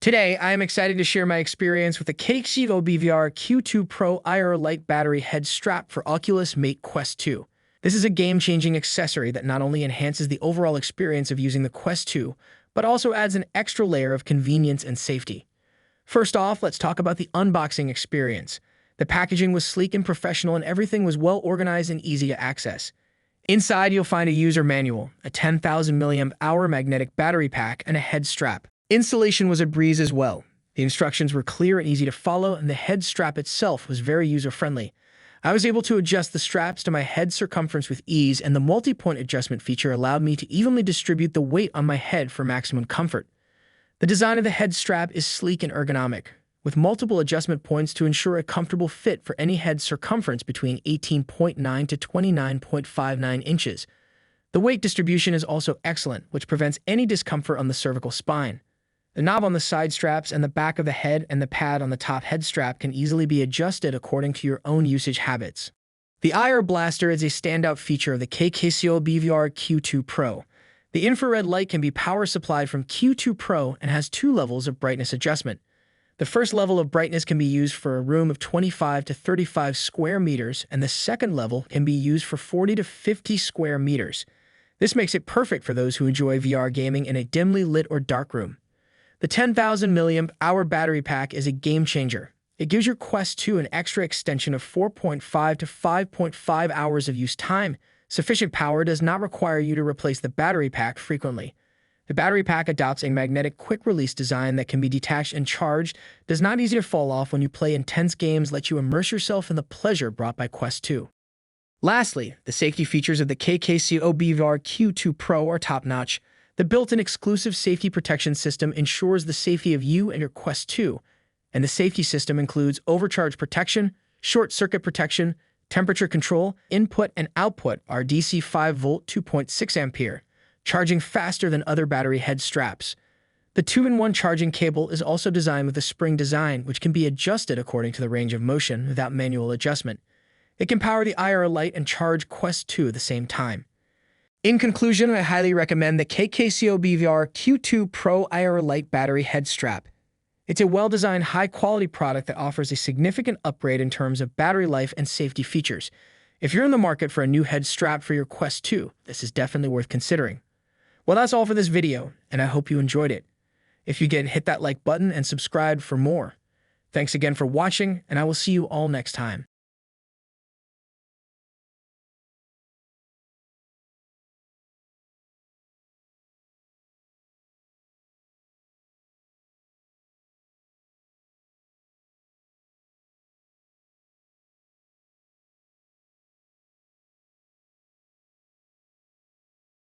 Today, I am excited to share my experience with the KKCOBVR Q2 Pro IR Light Battery Head Strap for Oculus Mate Quest 2. This is a game-changing accessory that not only enhances the overall experience of using the Quest 2, but also adds an extra layer of convenience and safety. First off, let's talk about the unboxing experience. The packaging was sleek and professional, and everything was well organized and easy to access. Inside, you'll find a user manual, a 10,000 mAh magnetic battery pack, and a head strap. Installation was a breeze as well. The instructions were clear and easy to follow, and the head strap itself was very user-friendly. I was able to adjust the straps to my head circumference with ease, and the multi-point adjustment feature allowed me to evenly distribute the weight on my head for maximum comfort. The design of the head strap is sleek and ergonomic, with multiple adjustment points to ensure a comfortable fit for any head circumference between 18.9 to 29.59 inches. The weight distribution is also excellent, which prevents any discomfort on the cervical spine. The knob on the side straps and the back of the head and the pad on the top head strap can easily be adjusted according to your own usage habits. The IR blaster is a standout feature of the KKCOBVR Q2 Pro. The infrared light can be power supplied from Q2 Pro and has two levels of brightness adjustment. The first level of brightness can be used for a room of 25 to 35 square meters, and the second level can be used for 40 to 50 square meters. This makes it perfect for those who enjoy VR gaming in a dimly lit or dark room. The 10,000 mAh battery pack is a game changer. It gives your Quest 2 an extra extension of 4.5 to 5.5 hours of use time. Sufficient power does not require you to replace the battery pack frequently. The battery pack adopts a magnetic quick-release design that can be detached and charged, does not easy to fall off when you play intense games, let you immerse yourself in the pleasure brought by Quest 2. Lastly, the safety features of the KKCOBVR Q2 Pro are top-notch. The built-in exclusive safety protection system ensures the safety of you and your Quest 2, and the safety system includes overcharge protection, short-circuit protection, temperature control, input and output are DC 5V 2.6 ampere, charging faster than other battery head straps. The 2-in-1 charging cable is also designed with a spring design, which can be adjusted according to the range of motion without manual adjustment. It can power the IR light and charge Quest 2 at the same time. In conclusion, I highly recommend the KKCOBVR Q2 Pro IR Light Battery Head Strap. It's a well-designed, high-quality product that offers a significant upgrade in terms of battery life and safety features. If you're in the market for a new head strap for your Quest 2, this is definitely worth considering. Well, that's all for this video, and I hope you enjoyed it. If you did, hit that like button and subscribe for more. Thanks again for watching, and I will see you all next time.